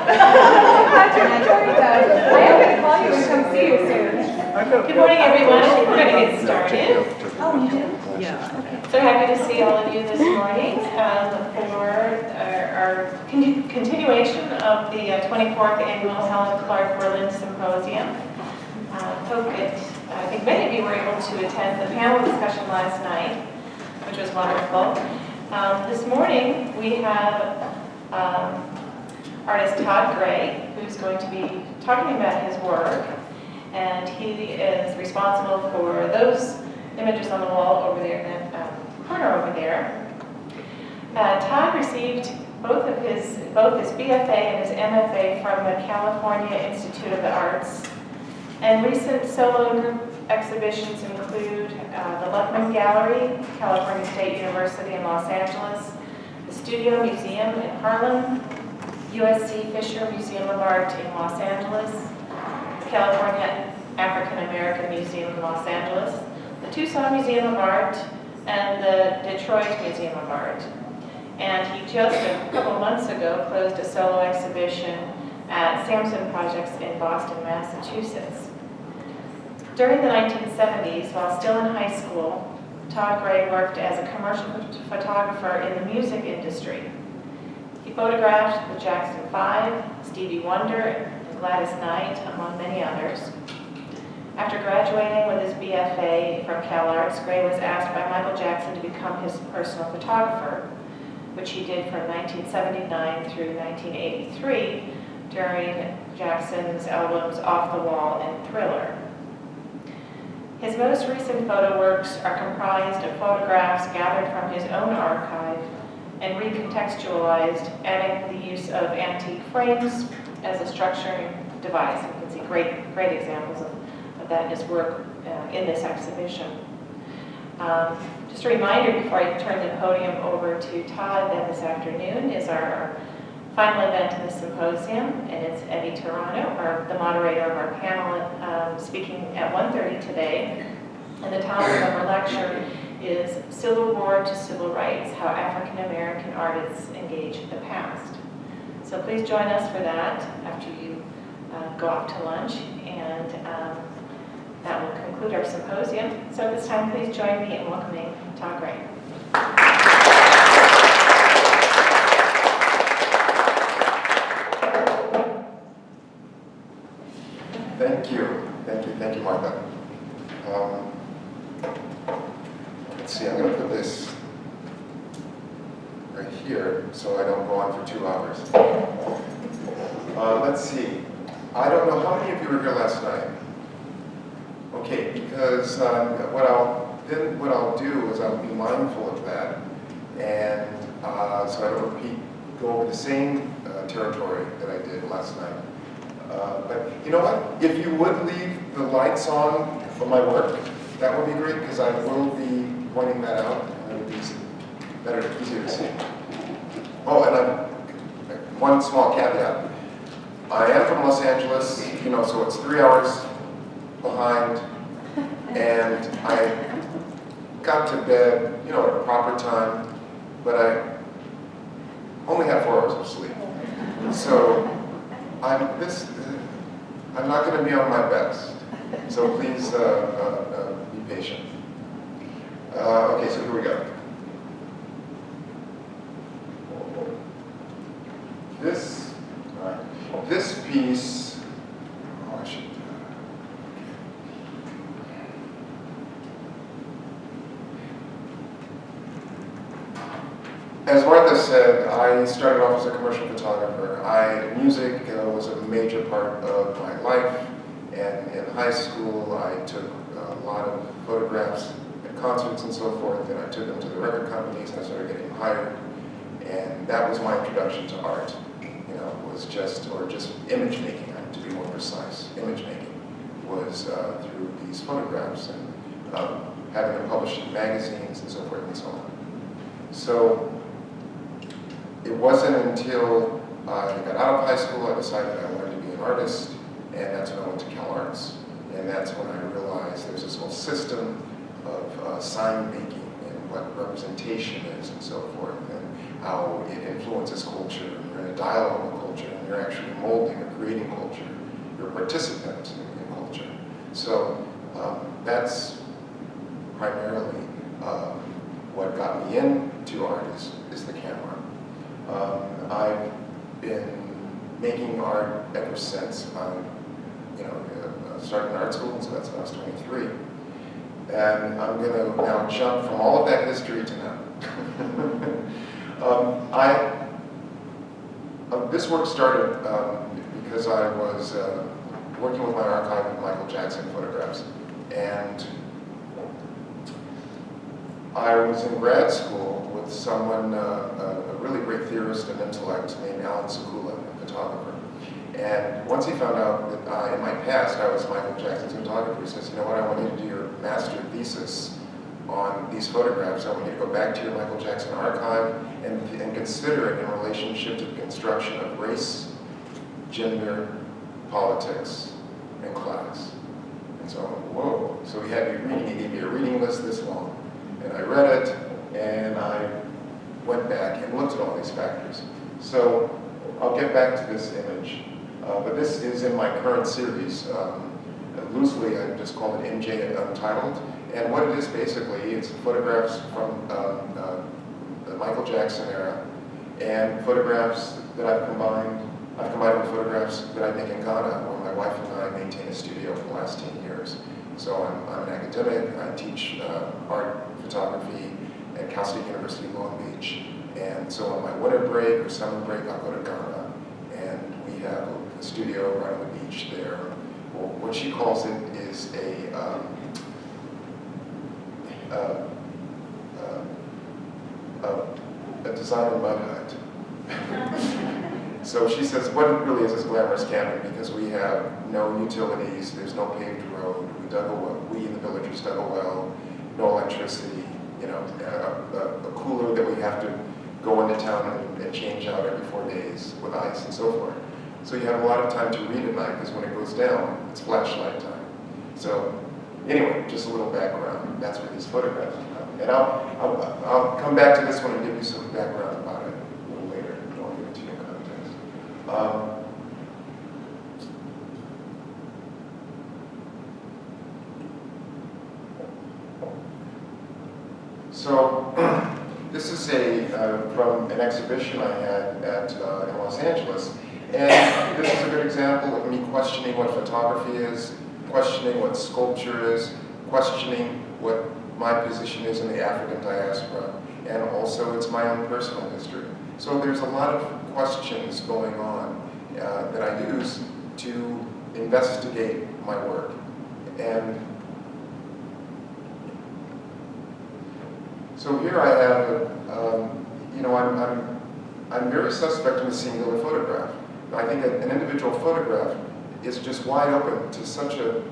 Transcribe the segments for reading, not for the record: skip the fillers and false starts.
Glad you're enjoying that. I am going to call you and come see you soon. Good morning, everyone. I think we're going to get started. Oh, you do? Yeah. Okay. So happy to see all of you this morning for our continuation of the 24th Annual Helen Clark Berlin Symposium. Hope that I think many of you were able to attend the panel discussion last night, which was wonderful. This morning we have artist Todd Gray, who's going to be talking about his work, and he is responsible for those images on the wall over there, in that corner over there. Todd received both his BFA and his MFA from the California Institute of the Arts, and recent solo and group exhibitions include the Luckman Gallery, California State University in Los Angeles, the Studio Museum in Harlem, USC Fisher Museum of Art in Los Angeles, the California African American Museum in Los Angeles, the Tucson Museum of Art, and the Detroit Museum of Art. And he just a couple months ago closed a solo exhibition at Samson Projects in Boston, Massachusetts. During the 1970s, while still in high school, Todd Gray worked as a commercial photographer in the music industry. He photographed the Jackson 5, Stevie Wonder, and Gladys Knight, among many others. After graduating with his BFA from CalArts, Gray was asked by Michael Jackson to become his personal photographer, which he did from 1979 through 1983 during Jackson's albums Off the Wall and Thriller. His most recent photo works are comprised of photographs gathered from his own archive and recontextualized, adding the use of antique frames as a structuring device. You can see great examples of that in his work in this exhibition. Just a reminder before I turn the podium over to Todd that this afternoon is our final event in the symposium, and it's Eddie Turano, the moderator of our panel, speaking at 1:30 today. And the topic of our lecture is Civil War to Civil Rights, How African American Artists Engage the Past. So please join us for that after you go off to lunch, and that will conclude our symposium. So at this time, please join me in welcoming Todd Gray. Thank you, Martha. Let's see, I'm going to put this right here so I don't go on for 2 hours. Let's see. I don't know how many of you were here last night. Okay, because what I'll do is I'll be mindful of that, and so I don't go over the same territory that I did last night. But you know what? If you would leave the lights on for my work, that would be great, because I will be pointing that out, and it would be easier to see. Oh, and one small caveat. I am from Los Angeles, so it's 3 hours behind, and I got to bed, at a proper time, but I only had 4 hours of sleep. So I'm not going to be on my best, so please be patient. Okay, so here we go. This piece, as Martha said, I started off as a commercial photographer. Music was a major part of my life, and in high school I took a lot of photographs at concerts and so forth, and I took them to the record companies, and I started getting hired, and that was my introduction to art. Was just image making, to be more precise. Image making was through these photographs and having them published in magazines and so forth and so on. So it wasn't until I got out of high school I decided I wanted to be an artist, and that's when I went to CalArts. And that's when I realized there's this whole system of sign making and what representation is and so forth. And how it influences culture. You're in a dialogue with culture, and you're actually molding or creating culture. You're a participant in culture. So that's primarily what got me into art is the camera. I've been making art ever since. Started in art school, so that's when I was 23. And I'm going to now jump from all of that history to now. This work started because I was working with my archive of Michael Jackson photographs. And I was in grad school with someone, a really great theorist and intellect named Helen, a photographer. And once he found out that in my past I was Michael Jackson's photographer, he says, you know what, I want you to do your master thesis on these photographs. I want you to go back to your Michael Jackson archive and consider it in relationship to the construction of race, gender, politics, and class. And so I went, whoa. So he had me reading, he gave me a reading list this long. And I read it, and I went back and looked at all these factors. So I'll get back to this image. But this is in my current series. Loosely, I just call it MJ Untitled. And what it is basically, it's photographs from the Michael Jackson era, and photographs that I've combined with photographs that I make in Ghana, where my wife and I maintain a studio for the last 10 years. So I'm an academic. I teach art photography at Cal State University, Long Beach. And so on my winter break or summer break, I'll go to Ghana, and we have a studio right on the beach there. Well, what she calls it is a designer mud hut. So she says, what it really is glamorous camping, because we have no utilities, there's no paved road, we in the villagers dug a well, no electricity, a cooler that we have to go into town and change out every 4 days with ice and so forth. So you have a lot of time to read at night, because when it goes down, it's flashlight time. So anyway, just a little background. That's where these photographs come from. And I'll come back to this one and give you some background about it a little later. I don't want to give it too much context. So this is from an exhibition I had in Los Angeles. And this is a good example of me questioning what photography is, questioning what sculpture is, questioning what my position is in the African diaspora, and also it's my own personal history. So there's a lot of questions going on that I use to investigate my work. And so here I have, I'm very suspect in the singular photograph. I think an individual photograph is just wide open to such a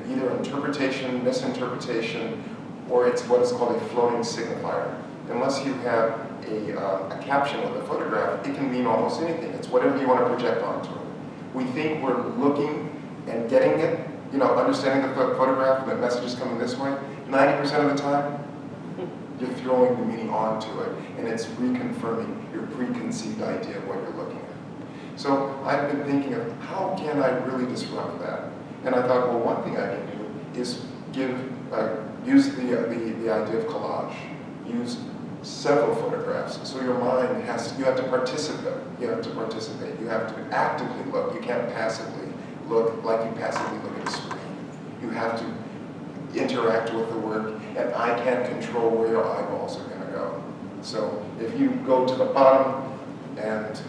either interpretation, misinterpretation, or it's what is called a floating signifier. Unless you have a caption with a photograph, it can mean almost anything. It's whatever you want to project onto it. We think we're looking and getting it, understanding the photograph and the message is coming this way. 90% of the time, you're throwing the meaning onto it, and it's reconfirming your preconceived idea of what you're looking at. So I've been thinking of how can I really disrupt that? And I thought, well, one thing I can do is use the idea of collage. Use several photographs. So your mind you have to participate. You have to actively look. You can't passively look like you passively look at a screen. You have to interact with the work, and I can't control where your eyeballs are going to go. So if you go to the bottom, and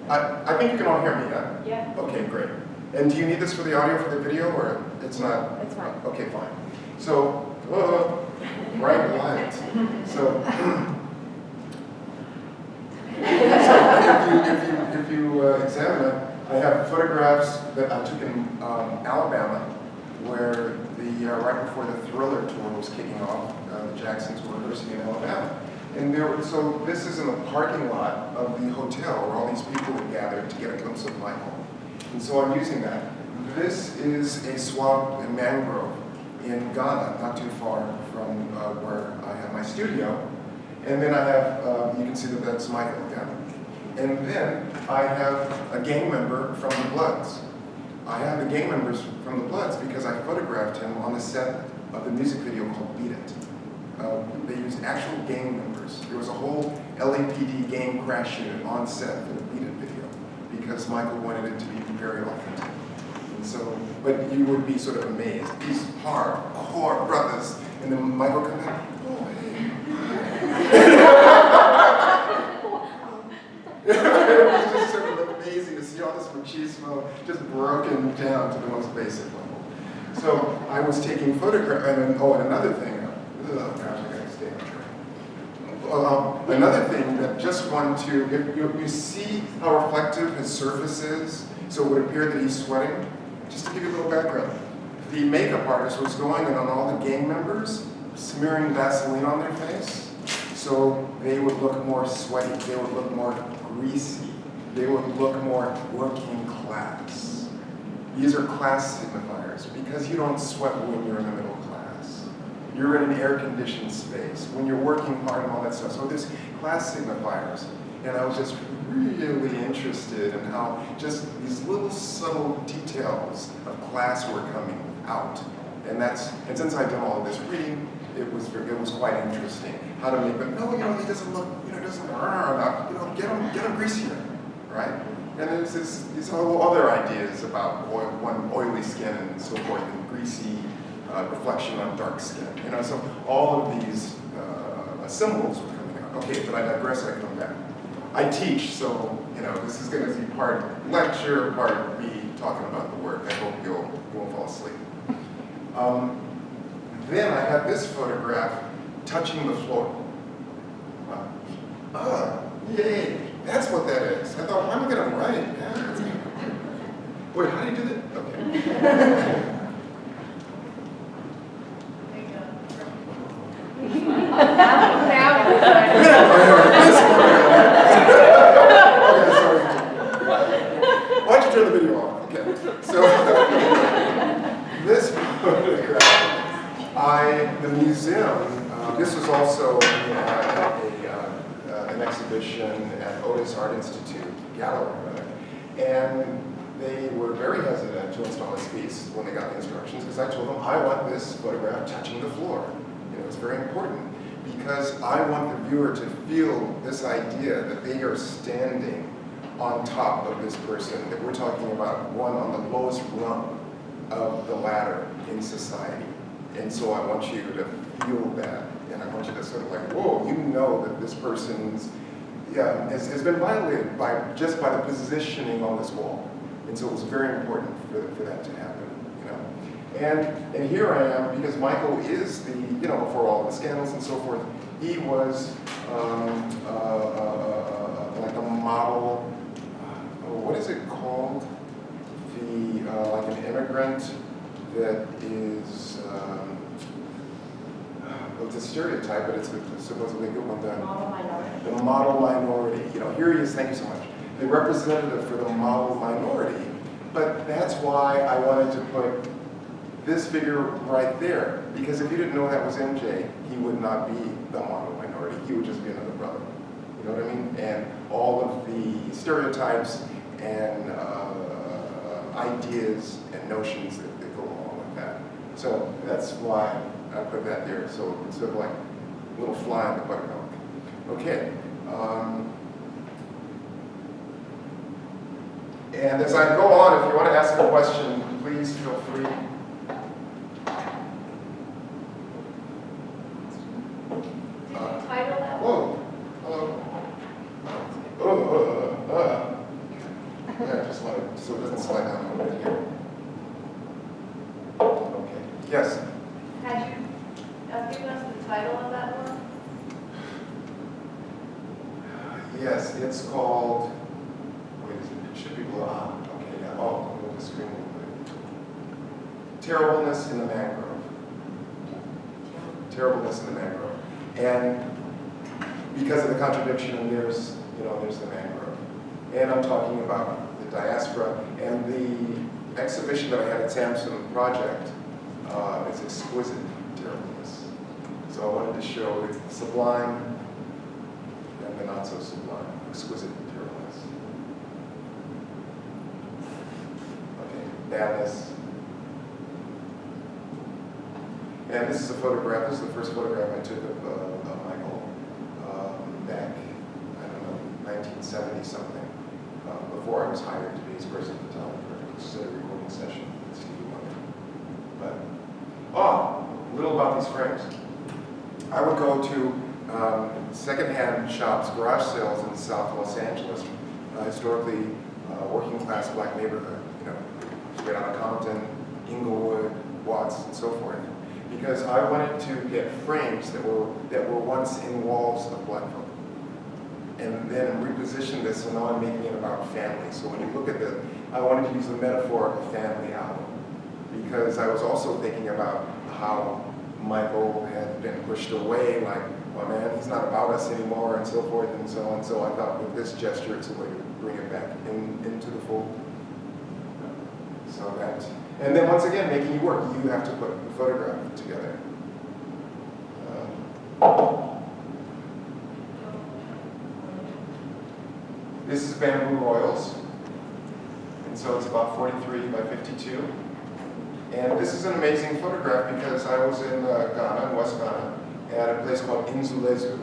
I think you can all hear me, huh? Yeah. Okay, great. And do you need this for the audio for the video, or it's not? It's fine. Okay, fine. So, bright light. So, if you examine it, I have photographs that I took in Alabama, where right before the Thriller tour was kicking off, the Jacksons were rehearsing in Alabama. And so this is in the parking lot of the hotel where all these people had gathered to get a glimpse of my home. And so I'm using that. This is a swamp and mangrove in Ghana, not too far from where I have my studio. And then I have, you can see that that's Michael again. And then I have a gang member from the Bloods. I have the gang members from the Bloods because I photographed him on the set of the music video called Beat It. They used actual gang members. There was a whole LAPD gang crash unit on set for the Beat It video because Michael wanted it to be very authentic. And so, but you would be sort of amazed. These hard brothers, and then Michael comes out, oh, hey. It was just sort of amazing to see all this machismo just broken down to the most basic level. So I was taking photographs, and another thing, oh gosh, I gotta stay on track. Another thing that just wanted to, if you see how reflective his surface is, so it would appear that he's sweating. Just to give you a little background, the makeup artist was going in on all the gang members, smearing Vaseline on their face, so they would look more sweaty, they would look more greasy, they would look more working class. These are class signifiers, because you don't sweat when you're in the middle class. You're in an air-conditioned space, when you're working hard and all that stuff. So there's class signifiers. And I was just really interested in how just these little subtle details of class were coming out. And since I've done all of this reading, it was quite interesting. How to make, but no, he doesn't look, doesn't enough, get him greasier, right? And there's these whole other ideas about oily skin and so forth, and greasy reflection on dark skin. So all of these symbols were coming out. Okay, but I digress, I come back. I teach, so this is going to be part lecture, part me talking about the work. I hope you won't fall asleep. Then I have this photograph touching the floor. Yay! That's what that is. I thought, I'm going to write it down. Wait, how do you do that? Okay. Why don't you turn the video off? Okay. So this photograph, the museum, this was also an exhibition at Otis Art Institute, gallery rather, and they were very hesitant to install this piece when they got the instructions because I told them I want this photograph touching the floor. It's very important because I want the viewer to feel this idea that they are standing on top of this person, that we're talking about one on the lowest rung of the ladder in society. And so I want you to feel that, and I want you to sort of like, whoa, that this person's, has been violated just by the positioning on this wall. And so it was very important for that to happen. And here I am, because Michael is the, for all the scandals and so forth, he was like a model, what is it called? Like an immigrant that is, it's a stereotype, but it's supposedly a good one. Model minority. The model minority. Here he is, thank you so much. The representative for the model minority. But that's why I wanted to put this figure right there, because if you didn't know that was MJ, he would not be the model minority. He would just be another brother. You know what I mean? And all of the stereotypes and ideas and notions that go along with that. So that's why I put that there. So it's sort of like a little fly in the buttermilk. Okay. And as I go on, if you want to ask a question, please feel free. Title that Whoa. Hello. Yeah, just want to, so it doesn't slide down over here. Okay. Yes. Had you given us the title of that one? Yes, it's called, wait, it should be below. Okay, yeah. Oh, move the screen a little bit. Terribleness in the mangrove. Terribleness in the mangrove. And because of the contradiction, there's the mangrove. And I'm talking about the diaspora and the exhibition that I had at Samson Project its exquisite terribleness. So I wanted to show the sublime and the not so sublime, exquisite terribleness. Okay, badness. And this is a photograph. This is the first photograph I took of Michael back, I don't know, 1970 something, before I was hired to be his personal photographer. This is a recording session with Stevie Wonder. But, a little about these frames. I would go to secondhand shops, garage sales in South Los Angeles, historically working class black neighborhood, you know, straight out of Compton, Inglewood, Watts, and so forth. Because I wanted to get frames that were once in walls of black folk. And then reposition this, and now I'm making it about family. So when you look at I wanted to use the metaphor of a family album. Because I was also thinking about how Michael had been pushed away, like, oh man, he's not about us anymore, and so forth and so on. So I thought with this gesture, it's a way to bring it back into the fold. So that, and then once again, making you work, you have to put the photograph together. This is bamboo royals, and so it's about 43 by 52. And this is an amazing photograph because I was in Ghana, in West Ghana, at a place called Inzulezu.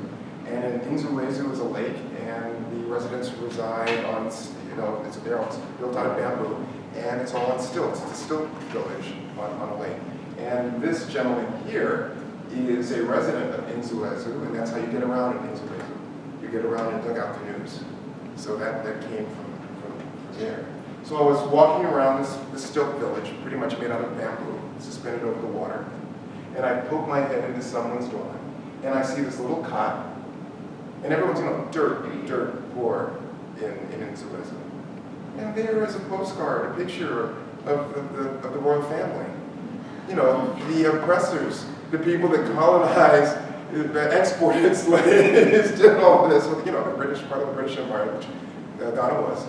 And in Inzulezu is a lake, and the residents reside on, you know, it's built out of bamboo, and it's all on stilts. It's a stilt village on a lake. And this gentleman here is a resident of Inzulezu, and that's how you get around in Inzulezu. You get around in dugout canoes. So that came from there. So I was walking around this stilt village, pretty much made out of bamboo, suspended over the water, and I poke my head into someone's door, and I see this little cot, and everyone's, you know, dirt poor in Inzulezu. And there is a postcard, a picture of the royal family. You know, the oppressors, the people that colonized, that exported slaves, did all this, you know, the British, part of the British Empire, which Ghana was.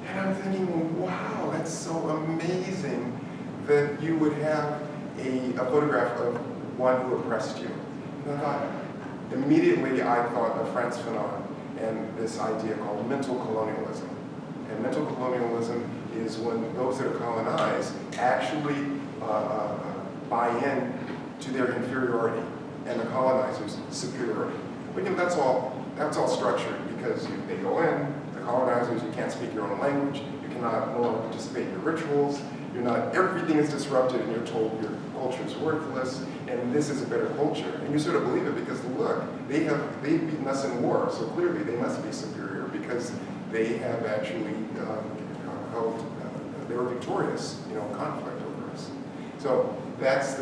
And I'm thinking, wow, that's so amazing that you would have a photograph of one who oppressed you. And I thought, immediately I thought of Frantz Fanon and this idea called mental colonialism. And mental colonialism is when those that are colonized actually buy in to their inferiority and the colonizers' superiority. But you know, that's all structured because they go in, the colonizers, you can't speak your own language, you cannot no longer participate in your rituals, everything is disrupted and you're told your culture is worthless and this is a better culture. And you sort of believe it because look, they've beaten us in war, so clearly they must be superior because they have actually they were victorious, you know, conflict over us. So that's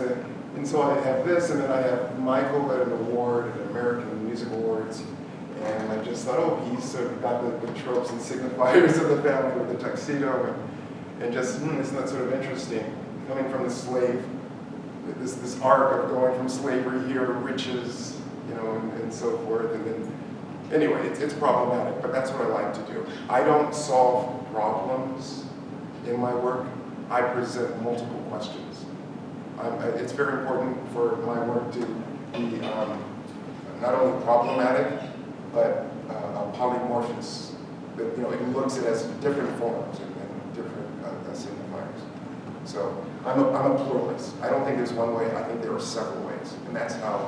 and so I have this, and then I have Michael at an award, at American Music Awards, and I just thought, oh, he's sort of got the tropes and signifiers of the family with the tuxedo, and just, isn't that sort of interesting, coming from the slave, this arc of going from slavery here to riches, you know, and so forth, and then, anyway, it's problematic, but that's what I like to do. I don't solve problems in my work, I present multiple questions. It's very important for my work to be not only problematic, but polymorphous. That, you know, it looks at it as different forms and different signifiers. So I'm a pluralist. I don't think there's one way. I think there are several ways, and that's how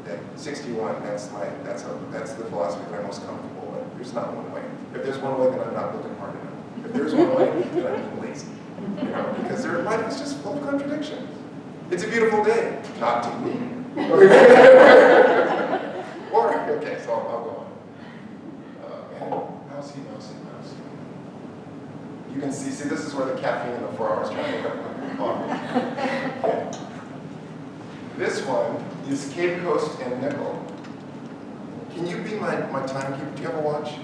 at 61. That's the philosophy that I'm most comfortable with. There's not one way. If there's one way, then I'm not looking hard enough. If there's one way, then I'm being lazy. You know, because life is just full of contradictions. It's a beautiful day, not to me. Or, okay, so I'll go on. Mousy. You can see, this is where the caffeine in the 4 hours trying to get on. Okay. This one is Cape Coast and Nickel. Can you be my timekeeper? Do you have a watch?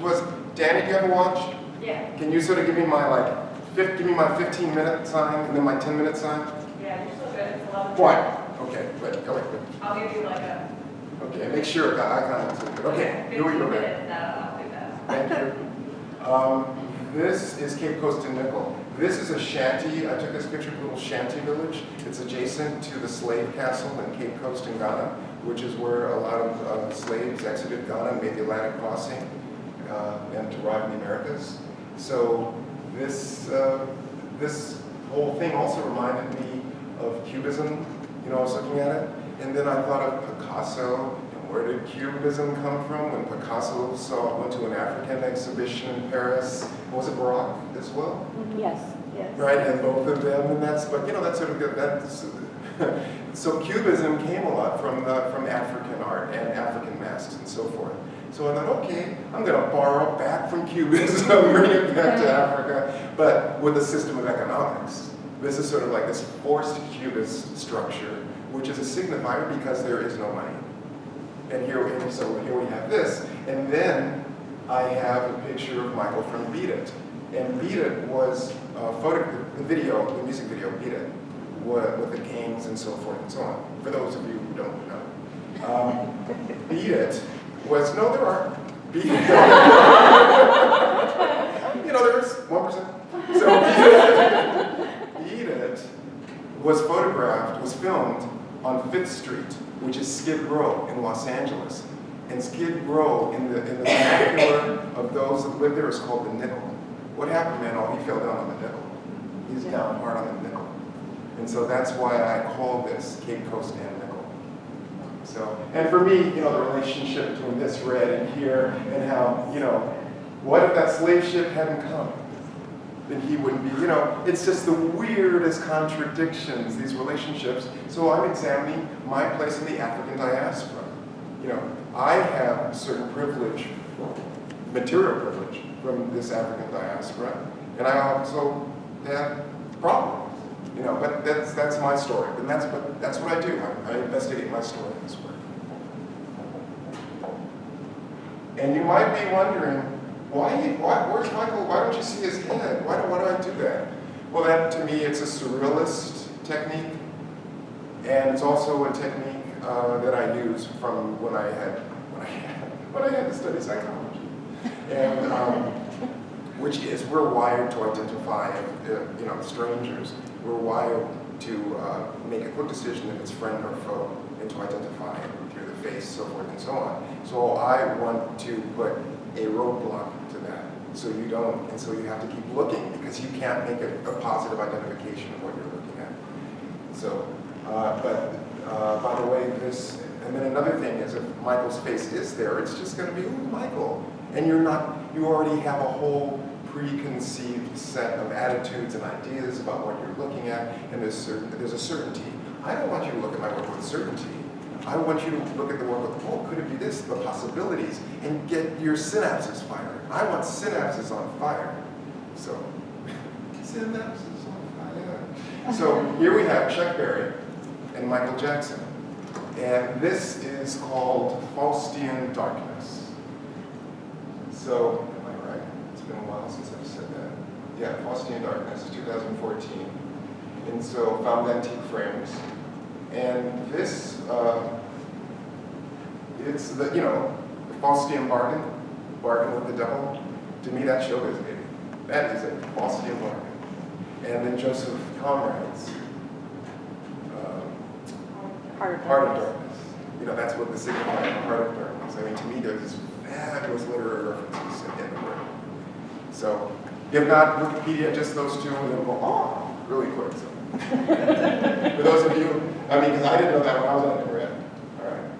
Danny, do you have a watch? Yeah. Can you sort of give me my 15-minute sign and then my 10-minute sign? Yeah, you're so good. It's 11. What? Okay, good. Go ahead. I'll give you like a... Okay, make sure I kind of... Okay, here we go. 15 minutes. No, I'll do that. Thank you. This is Cape Coast and Nickel. This is a shanty. I took this picture of a little shanty village. It's adjacent to the slave castle in Cape Coast in Ghana, which is where a lot of slaves exited Ghana and made the Atlantic crossing and arrived in the Americas. So this whole thing also reminded me of Cubism. You know, I was looking at it, and then I thought of Picasso. And where did Cubism come from? When Picasso went to an African exhibition in Paris, was it Baroque as well? Yes, yes. Right, and both of them, and that's, but you know, that's sort of good. That's so Cubism came a lot from African art and African masks and so forth. So I thought, okay, I'm going to borrow back from Cubism, bring it back to Africa, but with a system of economics. This is sort of like this forced Cubist structure, which is a signifier because there is no money. And so here we have this, and then I have a picture of Michael from Beat It. And Beat It was the music video, Beat It, with the Kings and so forth and so on. For those of you who don't know. Beat It was, no, there are. Beat It. You know, there's 1%. So Beat It was filmed on 5th Street, which is Skid Row in Los Angeles. And Skid Row, in the vernacular of those that live there, is called the nickel. What happened, man? Oh, he fell down on the nickel. He's down hard on the nickel. And so that's why I call this Cape Coast and nickel. So, and for me, you know, the relationship between this red and here, and how, you know, what if that slave ship hadn't come? Then he wouldn't be, you know, it's just the weirdest contradictions, these relationships. So I'm examining my place in the African diaspora. You know, I have certain privilege, material privilege, from this African diaspora, and I also have problems, you know, but that's my story, and that's what I do. I investigate my story in this way. And you might be wondering, where's Michael? Why don't you see his head? Why do I do that? Well, that to me, it's a surrealist technique, and it's also a technique that I use from when I had to study psychology, and which is we're wired to identify, you know, strangers. We're wired to make a quick decision if it's friend or foe, and to identify through the face, so forth and so on. So I want to put a roadblock to that, so you don't, and so you have to keep looking because you can't make a positive identification of what you're looking at. So, by the way, this, and then another thing is if Michael's face is there, it's just going to be, ooh, Michael. And you already have a whole preconceived set of attitudes and ideas about what you're looking at, and there's a certainty. I don't want you to look at my work with certainty. I want you to look at the work with, oh, could it be this, the possibilities, and get your synapses fired. I want synapses on fire. So, synapses on fire. So here we have Chuck Berry and Michael Jackson. And this is called Faustian Darkness. So, am I right? It's been a while since I've said that. Yeah, Faustian Darkness, 2014. And so, found antique frames. And this, it's the, you know, the Faustian bargain with the devil. To me, that's showbiz, baby. That is a Faustian bargain. And then Joseph Conrad's Heart of Darkness. You know, that's what the signifier Heart of Darkness. I mean, to me, there's this fabulous literary references in the work. So, if not Wikipedia, just those two, and then go, oh, really quick. So. For those of you, I mean, because I didn't know that when I was undergrad. All right.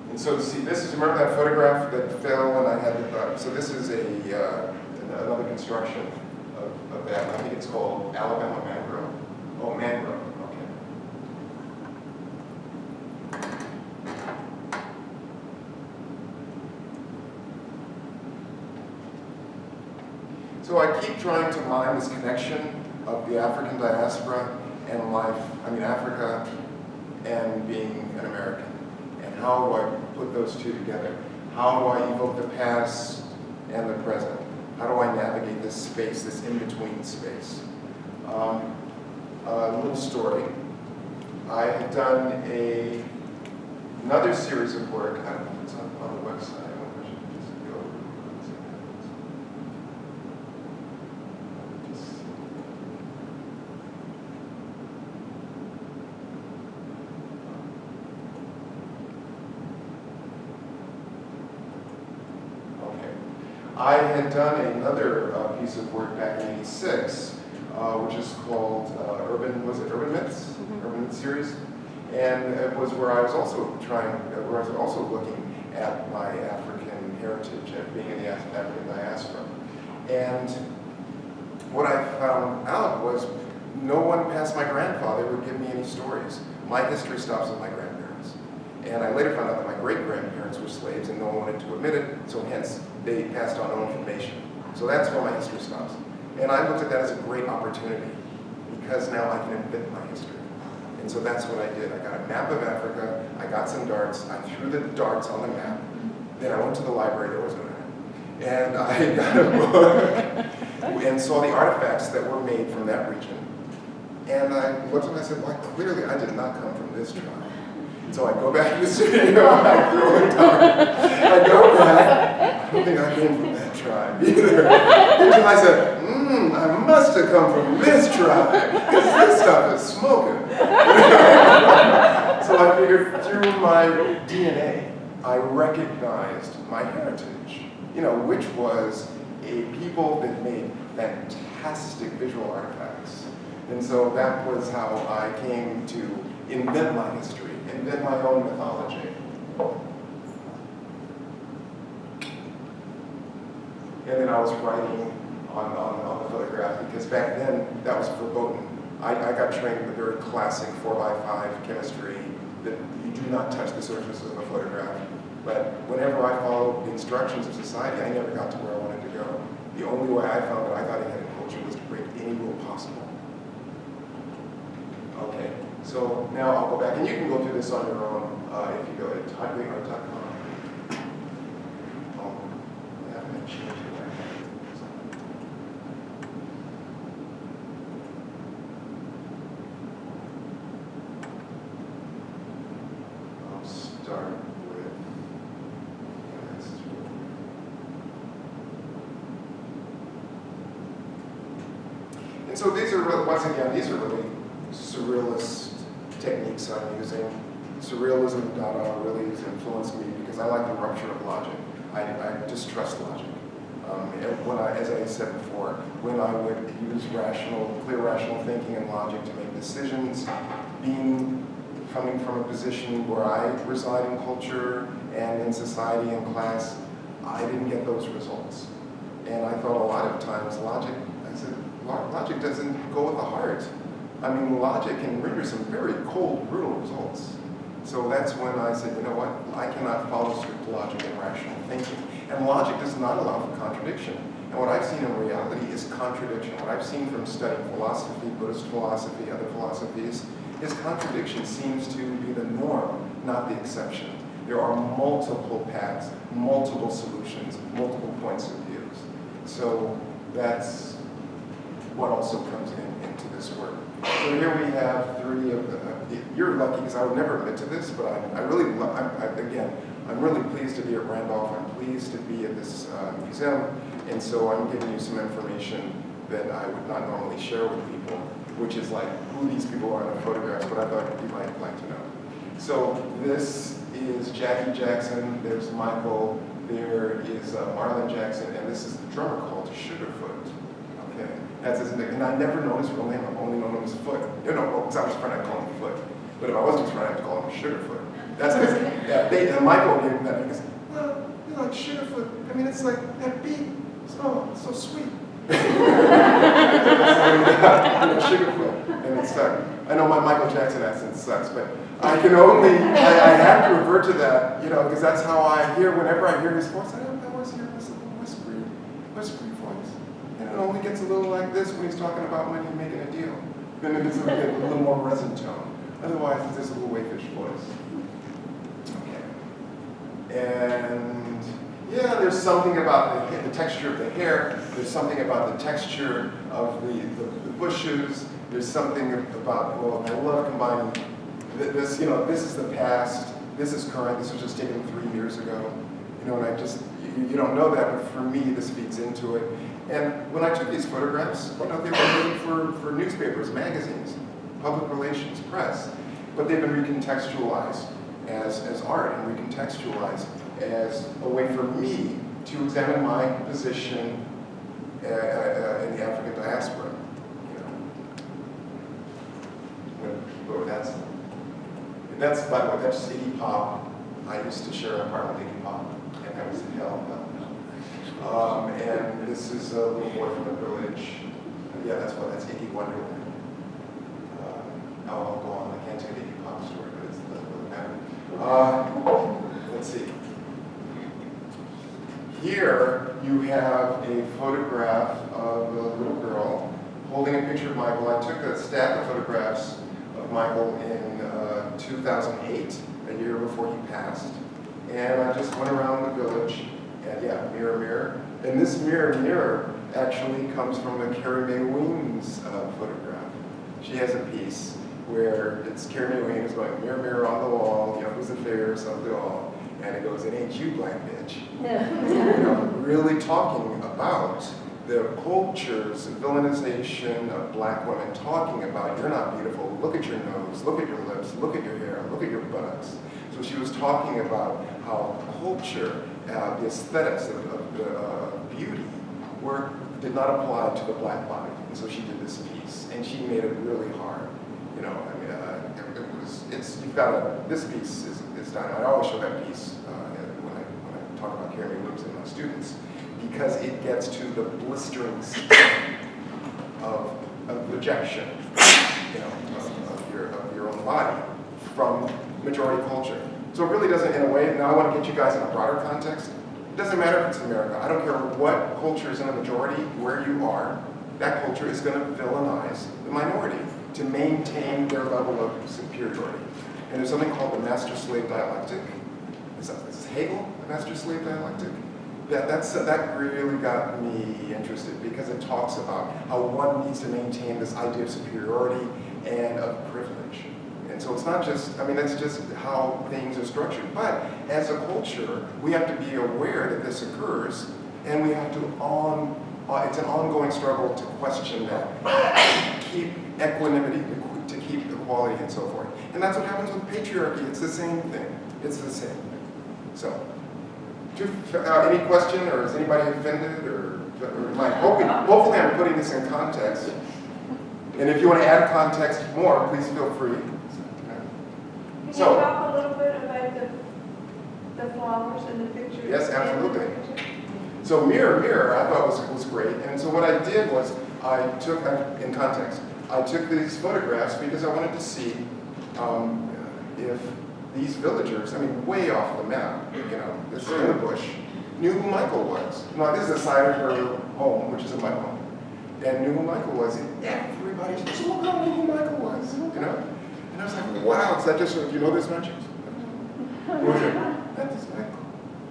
And so, see, this is, remember that photograph that fell, and I had, so this is another construction of that. I think it's called Alabama Mangrove. Oh, Mangrove. So I keep trying to mine this connection of the African diaspora and life, I mean Africa and being an American. And how do I put those two together? How do I evoke the past and the present? How do I navigate this space, this in-between space? A little story. I had done another series of work, I don't know if it's on the website. I had done another piece of work back in '86, which is called Urban Myths? Urban Myths series. And it was where I was also looking at my African heritage and being in the African diaspora. And what I found out was no one past my grandfather would give me any stories. My history stops with my grandparents. And I later found out that my great-grandparents were slaves and no one wanted to admit it, so hence they passed on no information. So that's where my history stops. And I looked at that as a great opportunity because now I can invent my history. And so that's what I did. I got a map of Africa, I got some darts, I threw the darts on the map, then I went to the library, there was no map, and I got a book and saw the artifacts that were made from that region. And I looked at them and I said, well, clearly I did not come from this tribe. So I go back to the studio, I throw a dart, I go back, I don't think I came from that tribe either. Until I said, I must have come from this tribe, because this stuff is smoking. So I figured through my DNA, I recognized my heritage, which was a people that made fantastic visual artifacts. And so that was how I came to invent my history, invent my own mythology. And then I was writing on the photograph, because back then, that was verboten. I got trained in the very classic 4x5 chemistry that you do not touch the surface of a photograph. But whenever I followed the instructions of society, I never got to where I wanted to go. The only way I found that I got ahead in culture was to break any rule possible. Okay, so now I'll go back, and you can go through this on your own if you go to toddgreenart.com. I haven't changed it. Start with and so these are, once again, these are really surrealist techniques I'm using. Surrealism and Dada really has influenced me because I like the rupture of logic. I distrust logic. As I said before, when I would use clear rational thinking and logic to make decisions, coming from a position where I reside in culture and in society and class, I didn't get those results. And I thought a lot of times logic doesn't go with the heart. I mean, logic can render some very cold, brutal results. So that's when I said, you know what, I cannot follow strict logic and rational thinking. And logic does not allow for contradiction. And what I've seen in reality is contradiction. What I've seen from studying philosophy, Buddhist philosophy, other philosophies, is contradiction seems to be the norm, not the exception. There are multiple paths, multiple solutions, multiple points of views. So that's what also comes into this work. So here we have three of the, you're lucky because I would never admit to this, but I'm really pleased to be at Randolph. I'm pleased to be at this museum, and so I'm giving you some information that I would not normally share with people, which is like who these people are in the photographs, but I thought you might like to know. So this is Jackie Jackson, there's Michael, there is Marlon Jackson, and this is the drummer called Sugarfoot. Okay, that's his nickname. And I never known his real name, I've only known him as Foot. Because I was trying to call him Foot. But if I wasn't trying to call him Sugarfoot. That's because Michael gave him that because, well, you like Sugarfoot. I mean, it's like that beat. It's so sweet. Sugarfoot, and it stuck. I know my Michael Jackson accent sucks, but I have to revert to that, because that's how I hear, whenever I hear his voice, I always hear this little whispery voice. And it only gets a little like this when he's talking about money and making a deal. Then it gets a little more resin tone. Otherwise, it's this little wayfish voice. Okay. And yeah, there's something about the texture of the hair. There's something about the texture of the bushes. There's something about, well, I love combining this, this is the past, this is current, this was just taken 3 years ago. And you don't know that, but for me, this feeds into it. And when I took these photographs, they were made for newspapers, magazines, public relations, press, but they've been recontextualized as art and recontextualized as a way for me to examine my position in the African diaspora. Oh, that's, by the way, that's Iggy Pop. I used to share an apartment with Iggy Pop, and that was hell. And this is a little boy from the village. Yeah, that's Iggy Wonderland. I'll go on. I can't tell the Iggy Pop story, but it doesn't matter. Let's see. Here you have a photograph of a little girl holding a picture of Michael. I took a stack of photographs of Michael in 2008, a year before he passed. And I just went around the village, and yeah, mirror, mirror. And this mirror, mirror actually comes from a Carrie Mae Weems photograph. She has a piece where it's Carrie Mae Weems going, mirror, mirror on the wall, you know, who's the fairest of the all? And it goes, it ain't you, black bitch. You know, really talking about the culture's villainization of black women, talking about, you're not beautiful, look at your nose, look at your lips, look at your hair, look at your buttocks. So she was talking about how culture, the aesthetics of beauty did not apply to the black body. And so she did this piece, and she made it really hard. You know, I mean, this piece is done. I always show that piece when I talk about Carrie Mae Weems and my students, because it gets to the blistering sting of rejection, you know, of your own body from majority culture. So it really doesn't, in a way, now I want to get you guys in a broader context. It doesn't matter if it's America. I don't care what culture is in a majority, where you are, that culture is going to villainize the minority to maintain their level of superiority. And there's something called the master-slave dialectic. This is Hegel, the master-slave dialectic. That really got me interested because it talks about how one needs to maintain this idea of superiority and of privilege. And so it's not just, I mean, that's just how things are structured. But as a culture, we have to be aware that this occurs, and we have to, it's an ongoing struggle to question that, to keep equanimity, to keep equality, and so forth. And that's what happens with patriarchy. It's the same thing. It's the same thing. So, any question, or is anybody offended, or hopefully I'm putting this in context. And if you want to add context more, please feel free. Can you talk a little bit about the flowers and the pictures? Yes, absolutely. So mirror, mirror, I thought was great. And so what I did was I took, in context, I took these photographs because I wanted to see if these villagers, I mean, way off the map, you know, this is in the bush, knew who Michael was. Now, this is the side of her home, which isn't my home, and knew who Michael was. And everybody just knew who Michael was, you know? And I was like, wow, is that just, do you know this much? That is Michael.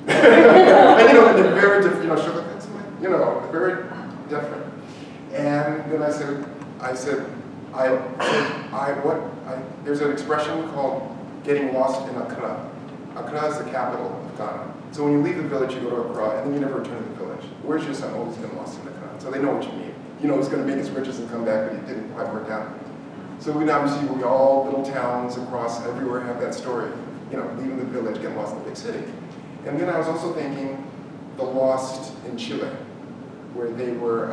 And, you know, they're very different, you know, sure, that's Michael, you know, very different. And then there's an expression called getting lost in Accra. Accra is the capital of Ghana. So when you leave the village, you go to Accra, and then you never return to the village. Where's your son? Oh, he's been lost in Accra. So they know what you mean. You know, he's going to make his riches and come back, but he didn't quite work out. So we now see we all little towns across everywhere have that story. You know, leaving the village, getting lost in the big city. And then I was also thinking the lost in Chile, where they were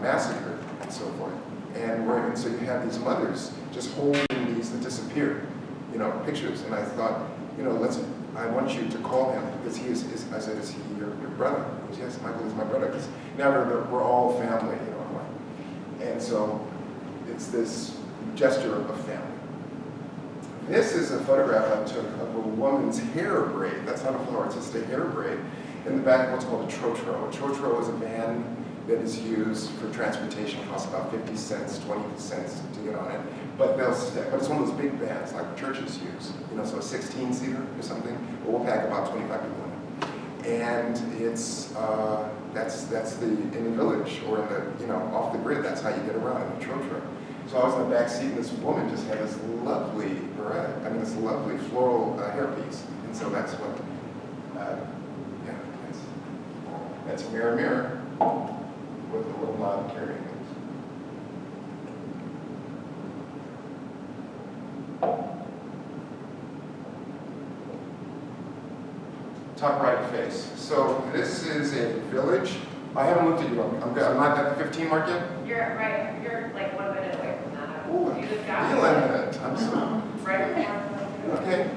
massacred and so forth. And so you have these mothers just holding these that disappeared, you know, pictures. And I thought, you know, I want you to call him because I said, is he your brother? He goes, yes, Michael is my brother. Because now we're all family, you know, in a way. And so it's this gesture of family. This is a photograph I took of a woman's hair braid. That's not a flower, it's just a hair braid. In the back of what's called a trotro. A trotro is a van that is used for transportation. It costs about 50 cents, 20 cents to get on it. But it's one of those big vans like churches use. You know, so a 16-seater or something. But we'll pack about 25 people in it. And it's in the village or in the, you know, off the grid. That's how you get around in the trotro. So I was in the back seat, and this woman just had this lovely beret. I mean, this lovely floral hairpiece. And so that's what, that's mirror, mirror with the little nod carrying it. Top right face. So this is a village. I haven't looked at you. I'm not at the 15 mark yet? You're right, you're like 1 minute away from that. Ooh, You just got feel it. I'm so... right before. Okay.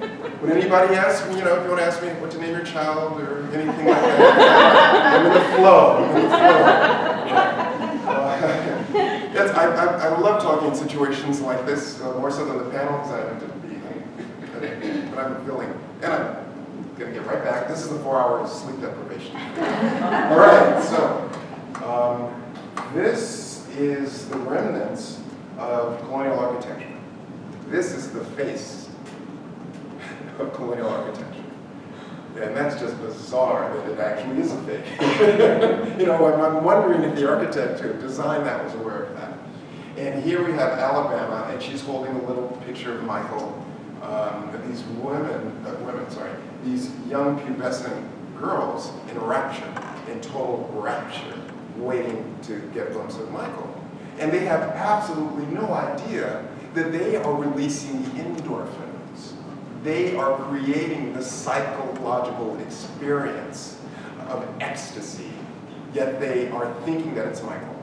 Would anybody ask me, if you want to ask me what to name your child or anything like that? I'm in the flow. I'm in the flow. Yes, I love talking in situations like this, more so than the panel, because I have to be, but I'm feeling, and I'm going to get right back. This is the 4 hours sleep deprivation. All right, so this is the remnants of colonial architecture. This is the face of colonial architecture. And that's just bizarre that it actually is a fake. I'm wondering if the architect who designed that was aware of that. And here we have Alabama, and she's holding a little picture of Michael. These young pubescent girls in rapture, in total rapture, waiting to get a glimpse of Michael. And they have absolutely no idea that they are releasing endorphins. They are creating the psychological experience of ecstasy, yet they are thinking that it's Michael.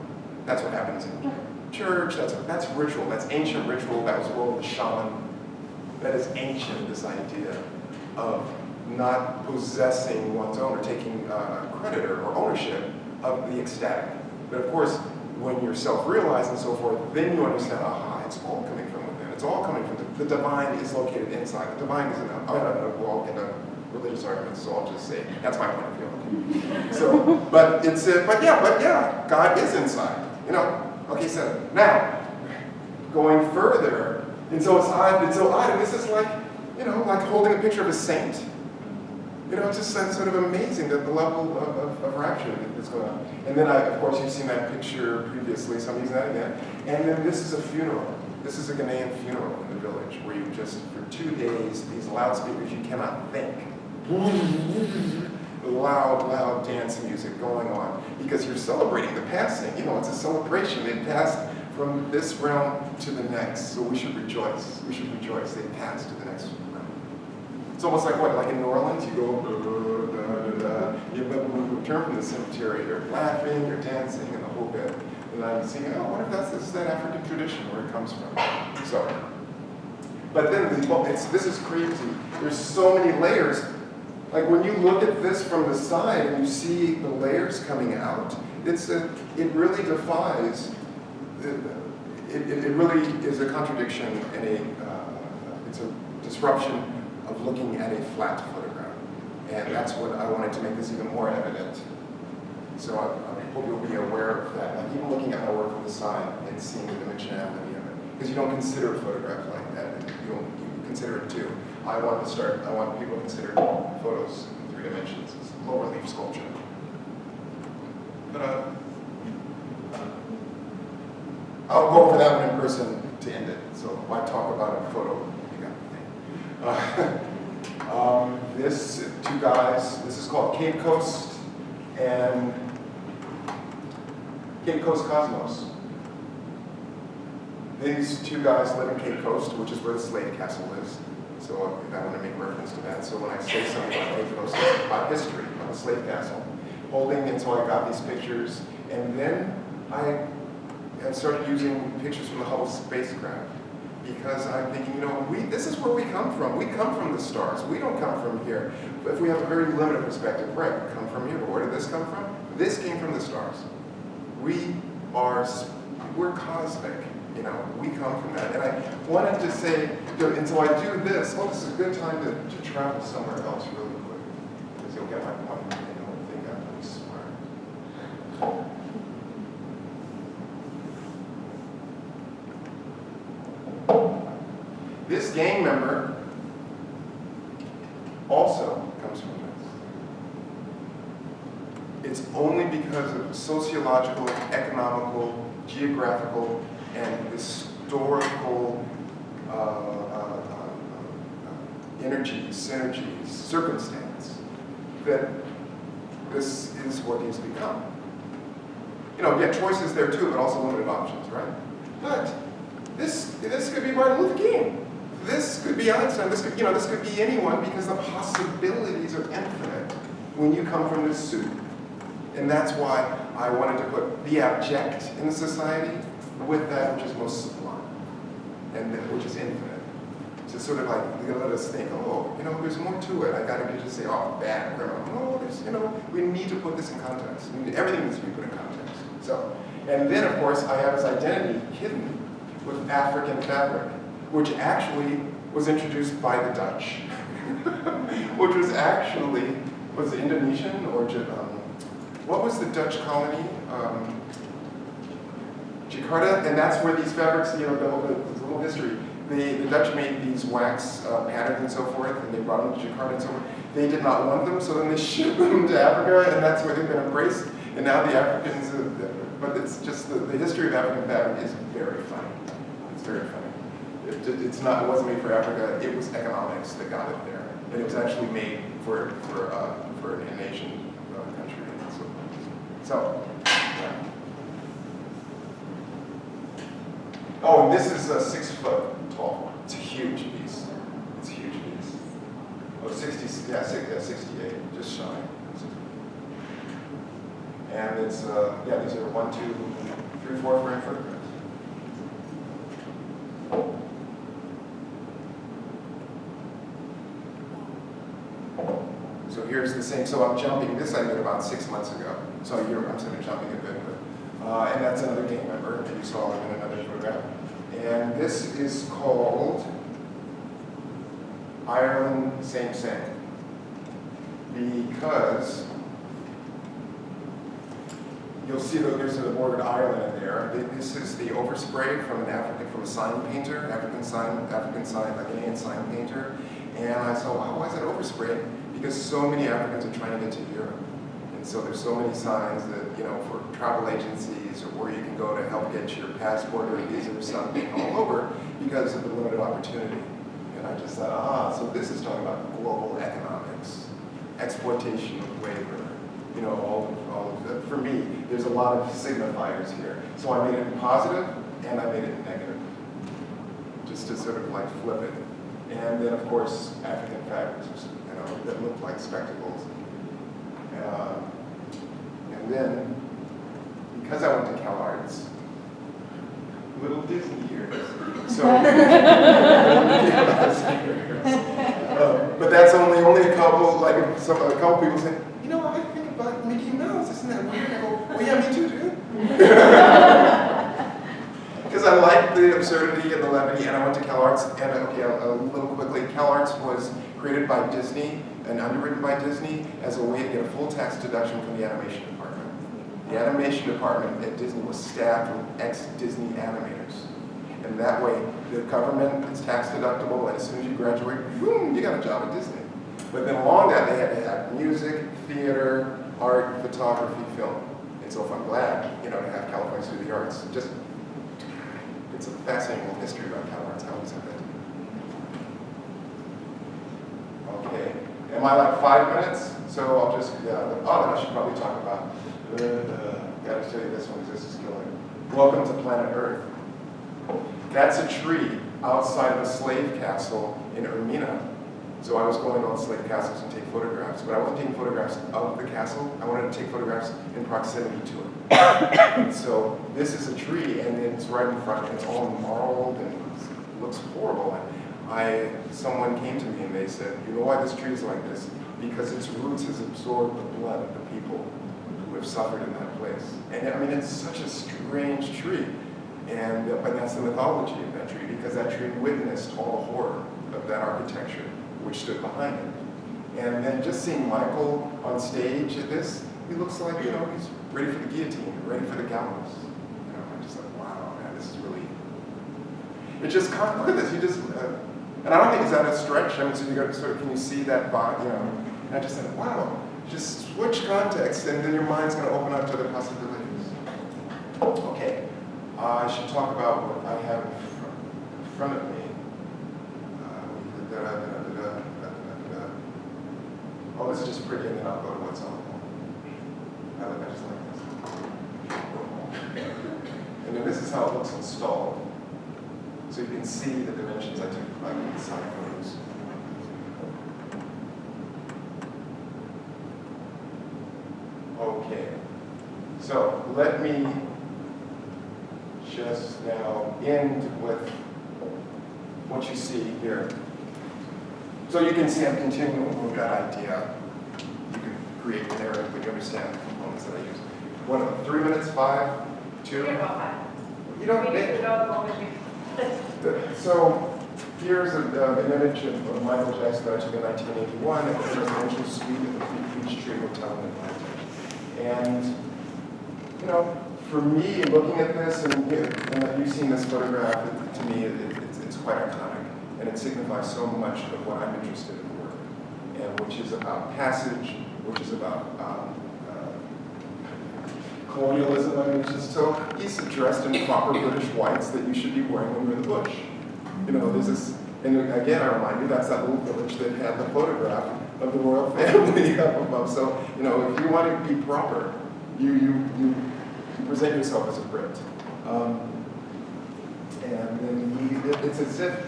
That's what happens in church, that's ritual, that's ancient ritual, that was the role of the shaman. That is ancient, this idea of not possessing one's own or taking credit or ownership of the ecstatic. But of course, when you're self-realized and so forth, then you understand, aha, it's all coming from within. It's all coming from the divine is located inside. The divine isn't out. We'll all get into religious arguments, so I'll just say, that's my point of view. So, but yeah, God is inside. Okay, so now, going further, and so it's odd, and this is like, like holding a picture of a saint. It's just sort of amazing that the level of rapture that's going on. And then, of course, you've seen that picture previously, so I'm using that again. And then this is a funeral. This is a Ghanaian funeral in the village where you just, for 2 days, these loudspeakers you cannot think. Loud dance music going on because you're celebrating the passing. It's a celebration. They passed from this realm to the next, so we should rejoice. We should rejoice. They passed to the next realm. It's almost like what? Like in New Orleans, you go, you return from the cemetery, you're laughing, you're dancing, and the whole bit. And I'm thinking, what if this is that African tradition where it comes from? So, but then this is crazy. There's so many layers. Like when you look at this from the side and you see the layers coming out, it really defies. It really is a contradiction and it's a disruption of looking at a flat photograph. And that's what I wanted to make this even more evident. So I hope you'll be aware of that. Like even looking at my work from the side and seeing the dimensionality of it. Because you don't consider a photograph like that. You consider it too. I want people to consider photos in 3 dimensions. It's low relief sculpture. But I'll go over that one in person to end it. So why talk about a photo? This 2 guys, this is called Cape Coast and Cape Coast Cosmos. These 2 guys live in Cape Coast, which is where the slave castle is. So I want to make reference to that. So when I say something about Cape Coast, it's about history, about the slave castle. And so I got these pictures, and then I started using pictures from the Hubble spacecraft. Because I'm thinking, this is where we come from. We come from the stars. We don't come from here. But if we have a very limited perspective, right, we come from here, but where did this come from? This came from the stars. We're cosmic, we come from that. And I wanted to say, and so I do this, this is a good time to travel somewhere else really quick. Because you'll get my point, and you'll think I'm really smart. This gang member also comes from this. It's only because of sociological, economical, geographical, and historical energies, synergies, circumstance that this is what he's become. You have choices there too, but also limited options, right? But this could be Martin Luther King. This could be Einstein. This could be anyone because the possibilities are infinite. when you come from this soup. And that's why I wanted to put the abject in the society with that which is most sublime, and which is infinite. To sort of like let us think, oh, there's more to it. I gotta just say, oh, bad criminal. No, there's, we need to put this in context. Everything needs to be put in context. So, and then of course I have his identity hidden with African fabric, which actually was introduced by the Dutch, which was actually, was it Indonesian or what was the Dutch colony? Jakarta, and that's where these fabrics, the little history. The Dutch made these wax patterns and so forth, and they brought them to Jakarta and so forth. They did not want them, so then they shipped them to Africa, and that's where they've been embraced. And now the Africans, but it's just the history of African fabric is very funny. It's very funny. It wasn't made for Africa. It was economics that got it there, and it was actually made for an Asian country. So. Yeah. Oh, and this is 6 foot tall. It's a huge piece. It's a huge piece. Oh, 68, just shy. And it's, these are 1, 2, 3, 4 frame photographs. So here's the same, so I'm jumping, this I did about 6 months ago. So I'm sort of jumping a bit, and that's another gang member that you saw in another photograph. And this is called Ireland Same Same, because you'll see that there's the word Ireland in there. This is the overspray from a sign painter, African sign, like Ghanaian sign painter. And I saw, wow, why is that overspray? Because so many Africans are trying to get to Europe. And so there's so many signs that, for travel agencies or where you can go to help get your passport or a visa or something all over because of the limited opportunity. And I just thought, so this is talking about global economics, exploitation of labor, all of that. For me, there's a lot of signifiers here. So I made it positive and I made it negative, just to sort of like flip it. And then of course, African fabrics, that looked like spectacles. And then, because I went to Cal Arts, little Disney years. So, but that's only a couple, like a couple people say, I think about Mickey Mouse, isn't that weird? I go, well, yeah, me too, dude. Because I like the absurdity and the levity, and I went to Cal Arts, and a little quickly, Cal Arts was created by Disney and underwritten by Disney as a way to get a full tax deduction from the animation department. The animation department at Disney was staffed with ex-Disney animators. And that way, the government is tax deductible, and as soon as you graduate, boom, you got a job at Disney. But then along that, they had to have music, theater, art, photography, film. And so if I'm glad, to have California Institute of the Arts, it's a fascinating little history about Cal Arts. I always have that. Okay. Am I like 5 minutes? So I'll just, then I should probably talk about, gotta tell you this one because this is killing. Welcome to planet Earth. That's a tree outside of a slave castle in Ermina. So I was going to all the slave castles and take photographs, but I wasn't taking photographs of the castle. I wanted to take photographs in proximity to it. So this is a tree, and it's right in front, and it's all marled, and it looks horrible. And someone came to me and they said, you know why this tree is like this? Because its roots has absorbed the blood of the people who have suffered in that place. And I mean, it's such a strange tree. And but that's the mythology of that tree, because that tree witnessed all the horror of that architecture which stood behind it. And then just seeing Michael on stage at this, he looks like, he's ready for the guillotine, ready for the gallows. I'm just like, wow, man, this is really, it just can't, look at this, and I don't think it's that a stretch. I mean, so you got sort of, can you see that body, and I just said, wow, just switch context, and then your mind's going to open up to the possibilities. Okay, I should talk about what I have in front of me. Oh, this is just pretty, and then I'll go to what's on the wall. I just like this. And then this is how it looks installed. So you can see the dimensions I took like side photos. So let me just now end with what you see here. So you can see I'm continuing with that idea. You can create a narrative, but you understand the components that I use. What, 3 minutes, 5, 2? You don't make. So here's an image of Michael Jackson that I took in 1981 at the presidential suite at the Peachtree Hotel in Atlanta. And, you know, for me, looking at this, and you've seen this photograph, to me, it's quite iconic. And it signifies so much of what I'm interested in the work, and which is about passage, which is about colonialism. I mean, it's just so he's dressed in proper British whites that you should be wearing when you're in the bush. You know, there's this, and again, I remind you, that's that little village that had the photograph of the royal family up above. So, you know, if you want to be proper, you present yourself as a Brit. And then it's as if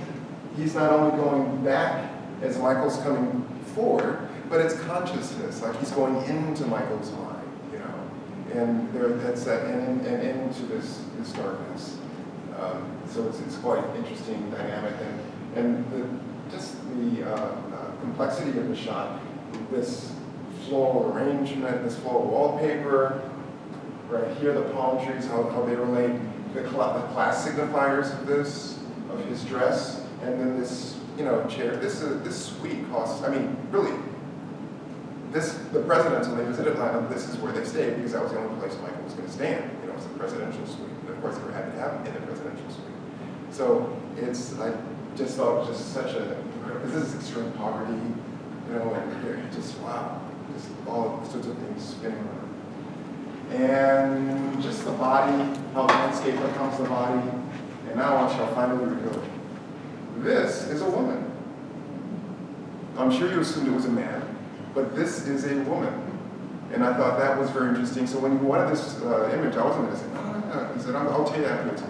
he's not only going back as Michael's coming forward, but it's consciousness, like he's going into Michael's mind, you know, and that's that, and into this darkness. So it's quite interesting dynamic, and just the complexity of the shot, this floral arrangement, this floral wallpaper, right here the palm trees, how they relate, the class signifiers of this, of his dress, and then this, you know, chair. This suite costs, I mean, really, the presidents, when they visited Atlanta, this is where they stayed, because that was the only place Michael was going to stand. You know, it was the presidential suite. And of course, they were happy to have him in the presidential suite. So I just thought it was just such a, because this is extreme poverty, you know, and just, wow, just all sorts of things spinning around. And just the body, how landscape becomes the body, and now I shall finally reveal it. This is a woman. I'm sure you assumed it was a man, but this is a woman. And I thought that was very interesting. So when you wanted this image, I wasn't going to say, no. He said, I'll tell you afterwards.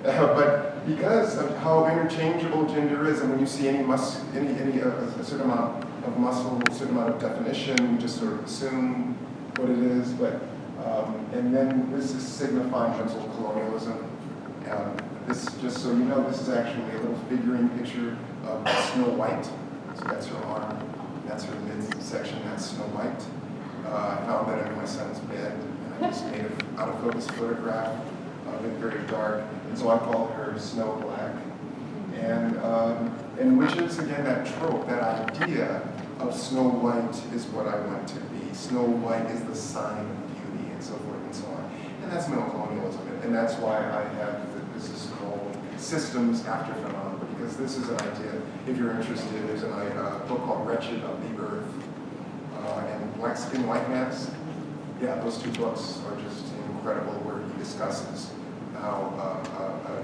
But because of how interchangeable gender is, and when you see a certain amount of muscle, a certain amount of definition, you just sort of assume what it is. But and then this is signifying mental colonialism. This, just so you know, this is actually a little figurine picture of Snow White. So that's her arm, that's her midsection, that's Snow White. I found that in my son's bed, and I just made an out-of-focus photograph of it, very dark, and so I call her Snow Black. And which is, again, that trope, that idea of Snow White is what I want to be. Snow White is the sign of beauty, and so forth and so on. And that's mental colonialism, and that's why I have this is called Systems After Phenomena, because this is an idea, if you're interested, there's a book called Wretched of the Earth, and Black Skin, White Mask. Yeah, those two books are just incredible, where he discusses how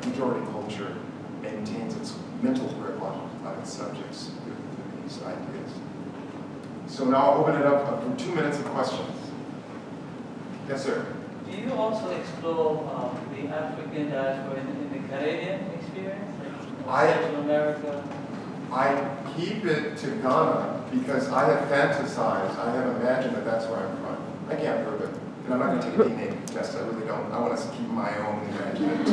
majority culture maintains its mental grip on its subjects with these ideas. So now I'll open it up for 2 minutes of questions. Yes, sir. Do you also explore the African diaspora in the Canadian experience, like Central America? I keep it to Ghana because I have fantasized, I have imagined that that's where I'm from. I can't prove it. And I'm not going to take a DNA test, I really don't. I want to keep my own imagination.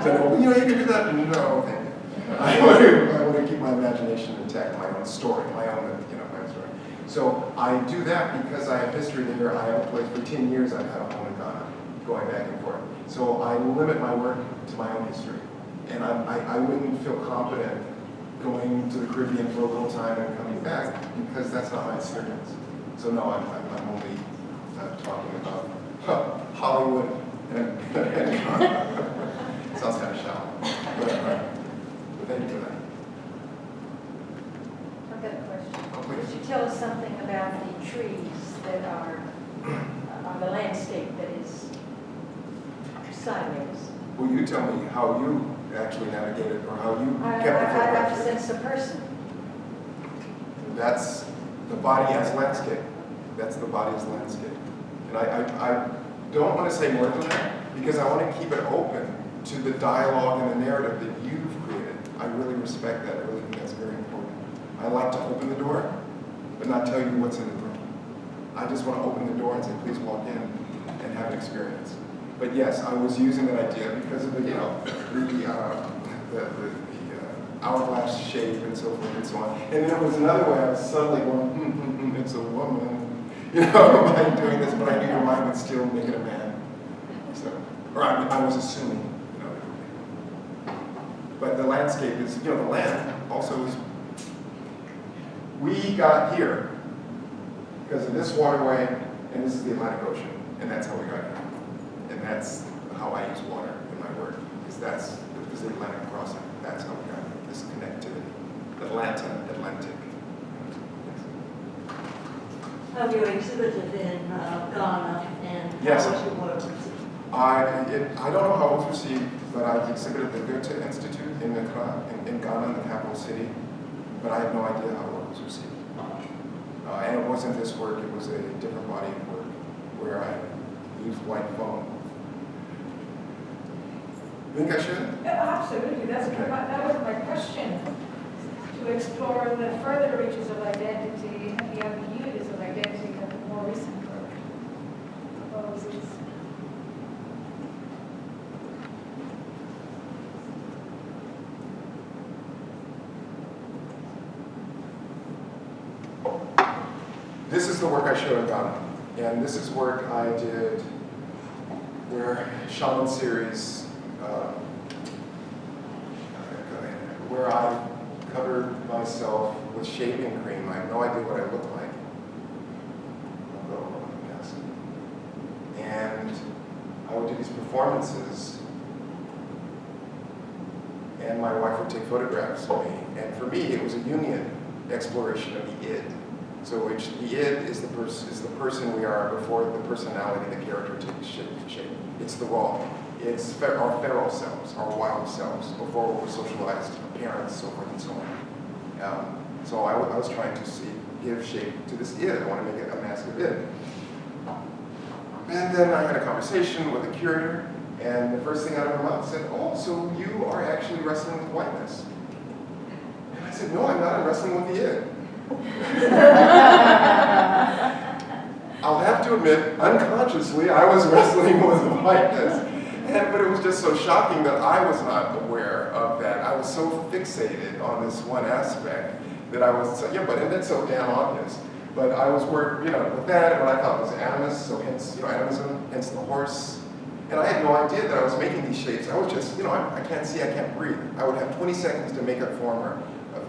So, you can do that? No, thank you. I want to keep my imagination intact, my own story, my own story. So I do that because I have history there. I have a place for 10 years. I've had a home in Ghana, going back and forth. So I limit my work to my own history. And I wouldn't feel confident going to the Caribbean for a little time and coming back, because that's not my experience. So no, I'm only talking about Hollywood and sounds kind of shallow. But thank you for that. I've got a question. Oh, please. Could you tell us something about the trees that are on the landscape that is sideways? Will you tell me how you actually navigated, or how you I kept the photograph? sense the person. That's the body as landscape. That's the body as landscape. And I don't want to say more than that, because I want to keep it open to the dialogue and the narrative that you've created. I really respect that. I really think that's very important. I like to open the door, but not tell you what's in the room. I just want to open the door and say, please walk in. experience. But yes, I was using that idea because of the, the hourglass shape and so forth and so on. And then there was another way I was suddenly going, it's a woman. Am I doing this? But I knew your mind would still make it a man. So, or I was assuming, But the landscape is, the land also is. We got here because of this waterway, and this is the Atlantic Ocean, and that's how we got here. And that's how I use water in my work, because that's the Atlantic crossing. That's how we got here, this connectivity. Atlantic. Have you exhibited in Ghana, and Yes. how was your work received? I don't know how it was received, but I've exhibited at the Goethe Institute in Accra, in Ghana, in the capital city, but I have no idea how it was received. And it wasn't this work, it was a different body of work, where I used white foam. Think I should? Yeah, absolutely, that was my question. To explore the further reaches of identity and the ambiguities of identity that the more recent work proposes. This is the work I showed in Ghana, and this is work I did where Shaman series, where I covered myself with shaving cream. I have no idea what I look like. And I would do these performances, and my wife would take photographs of me. And for me, it was a Jungian exploration of the id. So which the id is the person we are before the personality, the character takes shape. It's the raw. It's our feral selves, our wild selves, before we were socialized, parents, so forth and so on. So I was trying to give shape to this id. I want to make it a mask of id. And then I had a conversation with the curator, and the first thing out of her mouth said, "Oh, so you are actually wrestling with whiteness?" And I said, "No, I'm not. I'm wrestling with the id." I'll have to admit, unconsciously, I was wrestling with whiteness. But it was just so shocking that I was not aware of that. I was so fixated on this one aspect that I was, and that's so damn obvious. But I was with that, and what I thought was animus, so hence, animism, hence the horse. And I had no idea that I was making these shapes. I was just, I can't see, I can't breathe. I would have 20 seconds to make a form, or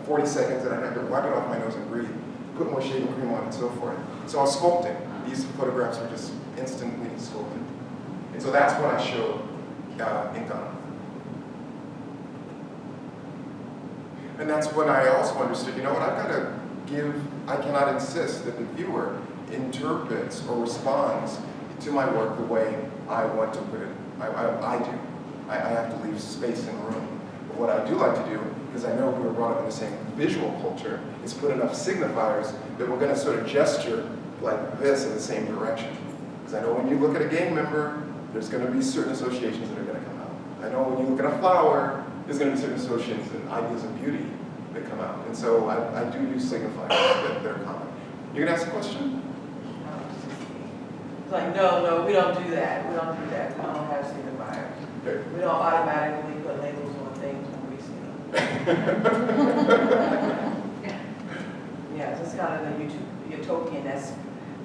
40 seconds, and I'd have to wipe it off my nose and breathe, put more shaving cream on, and so forth. So I was sculpting. These photographs were just instantly sculpted. And so that's what I showed in Ghana. And that's when I also understood, I cannot insist that the viewer interprets or responds to my work the way I want to put it. I do. I have to leave space and room. But what I do like to do, because I know we were brought up in the same visual culture, is put enough signifiers that we're going to sort of gesture like this in the same direction. Because I know when you look at a gang member, there's going to be certain associations that are going to come out. I know when you look at a flower, there's going to be certain associations and ideas of beauty that come out. And so I do use signifiers that are common. You can ask a question? It's like, no, we don't do that. We don't do that. We don't have signifiers. Okay. We don't automatically put labels on things when we see them. Yeah, it's kind of the utopian-esque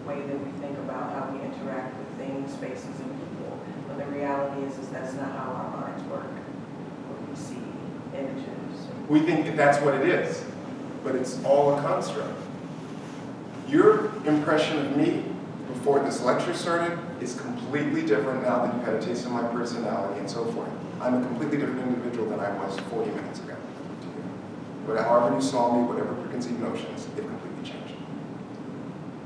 way that we think about how we interact with things, spaces, and people. But the reality is that's not how our minds work. When we see images. We think that's what it is, but it's all a construct. Your impression of me before this lecture started is completely different now that you've had a taste of my personality and so forth. I'm a completely different individual than I was 40 minutes ago. But however you saw me, whatever preconceived notions, they've completely changed.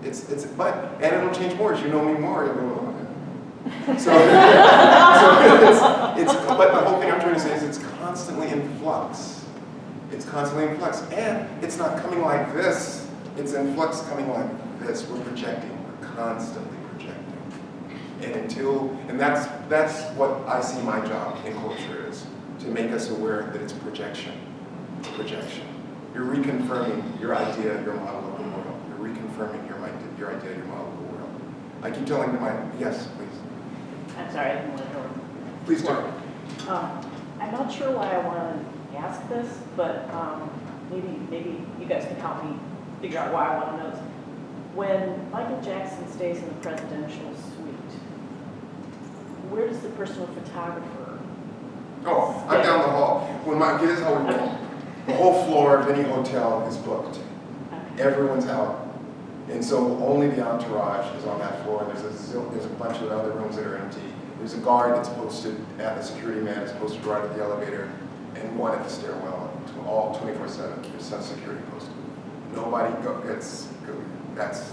And it'll change more as you know me more. But the whole thing I'm trying to say is it's constantly in flux. It's constantly in flux. And it's not coming like this. It's in flux coming like this. We're projecting. We're constantly projecting. And that's what I see my job in culture is, to make us aware that it's projection. It's projection. You're reconfirming your idea, your model of the world. You're reconfirming your idea, your model of the world. I keep telling them, yes, please. I'm sorry, I didn't want to interrupt. Please do. I'm not sure why I want to ask this, but maybe you guys can help me figure out why I want to know this. When Michael Jackson stays in the presidential suite, where does the personal photographer? Oh, I'm down the hall. When here's how we roll. The whole floor of any hotel is booked. Okay. Everyone's out. And so only the entourage is on that floor. There's a bunch of other rooms that are empty. There's a guard that's posted at the security man is posted right at the elevator, and one at the stairwell. All 24/7. There's some security posted. Nobody gets. That's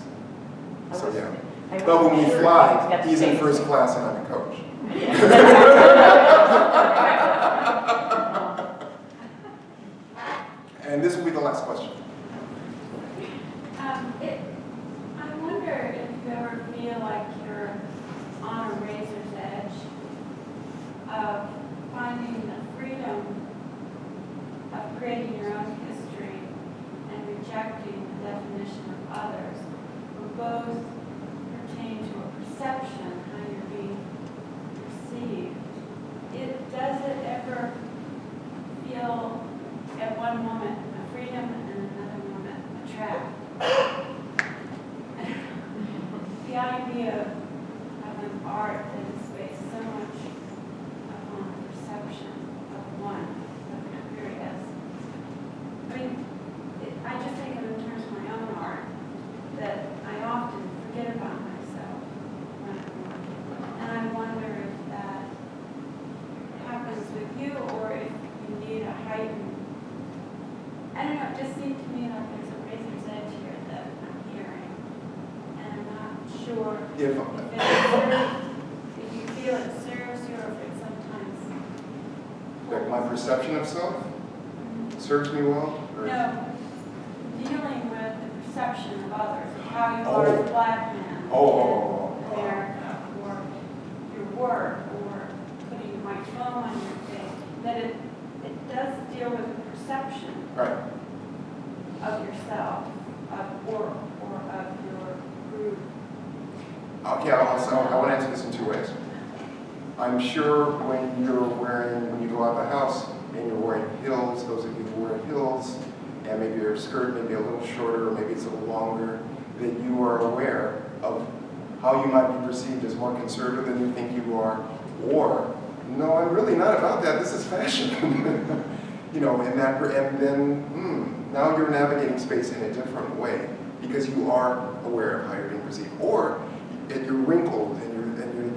so yeah. But when we fly, he's in first class and I'm in coach. And this will be the last question. I wonder if you ever feel like you're on a razor's edge of finding the freedom of creating your own history and rejecting the definition of others, who both pertain to a perception, how you're being perceived. Does it ever feel at one moment a freedom and another moment a trap? The idea of an art that is based so much upon perception of one, of the very essence. I mean, I just think of it in terms of my own art, that I often forget about myself when I'm working. And I wonder if that happens with you, or if you need a heightened, I don't know, it just seemed to me like there's a razor's edge here that I'm hearing. And I'm not sure if you feel it serves you, or if it sometimes... Like my perception of self serves me well? Or? No, dealing with the perception of others, of how you are as a black man in America, or your work, or putting a microphone on your face, that it does deal with the perception Right. of yourself, or of your group. Okay, I want to answer this in two ways. I'm sure when you go out of the house and you're wearing heels, those of you who wear heels, and maybe your skirt may be a little shorter, or maybe it's a little longer, that you are aware of how you might be perceived as more conservative than you think you are, or, no, I'm really not about that, this is fashion. You know, and then now you're navigating space in a different way, because you are aware of how you're being perceived. Or you're wrinkled and you're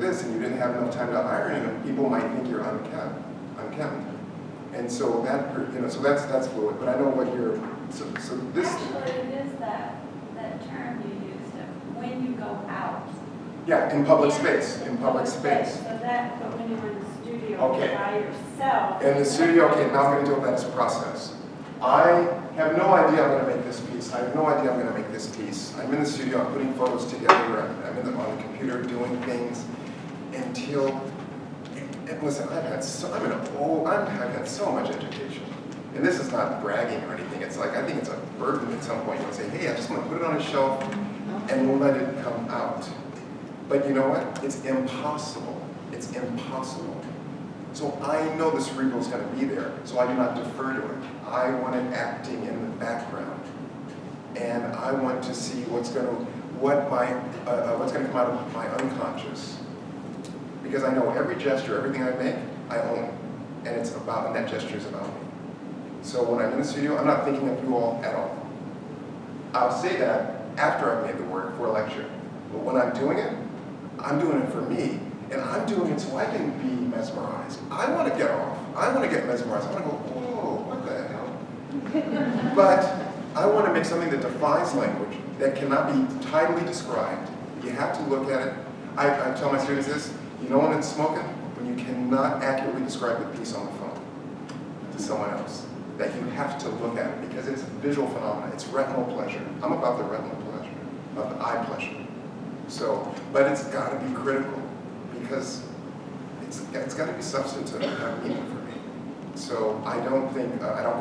this, and you didn't have enough time to iron, and people might think you're unkempt. And so that, so that's fluid. But I know what you're. So this. Actually, it is that term you used of when you go out. Yeah, in public space. In public space. So that, but when you're in the studio Okay. by yourself. In the studio, okay, now I'm going to deal with that process. I have no idea I'm going to make this piece. I have no idea I'm going to make this piece. I'm in the studio, I'm putting photos together, I'm on the computer doing things until, and listen, I've had so much education. And this is not bragging or anything. It's like, I think it's a burden at some point. You say, hey, I just want to put it on a shelf and we'll let it come out. But you know what? It's impossible. It's impossible. So I know the cerebral is going to be there, so I do not defer to it. I want it acting in the background, and I want to see what's going to come out of my unconscious, because I know every gesture, everything I make, I own, and and that gesture is about me. So when I'm in the studio, I'm not thinking of you all at all. I'll say that after I've made the work for a lecture, but when I'm doing it, I'm doing it for me. And I'm doing it so I can be mesmerized. I want to get off. I want to get mesmerized. I want to go, whoa, what the hell? But I want to make something that defies language, that cannot be tidily described. You have to look at it. I tell my students this, you know when it's smoking? When you cannot accurately describe the piece on the phone to someone else. That you have to look at it, because it's a visual phenomenon. It's retinal pleasure. I'm about the retinal pleasure, of the eye pleasure. So, but it's got to be critical. Because it's got to be substantive and have meaning for me. So I don't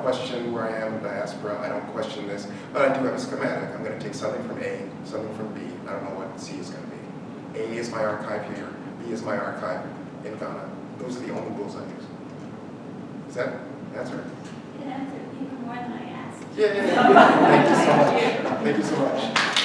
question where I am in diaspora, I don't question this, but I do have a schematic. I'm going to take something from A, something from B, I don't know what C is going to be. A is my archive here, be as my archive in Ghana. Those are the only rules I use. Is that answer? It answered even more than I asked. Yeah. Thank you so much. Thank you so much.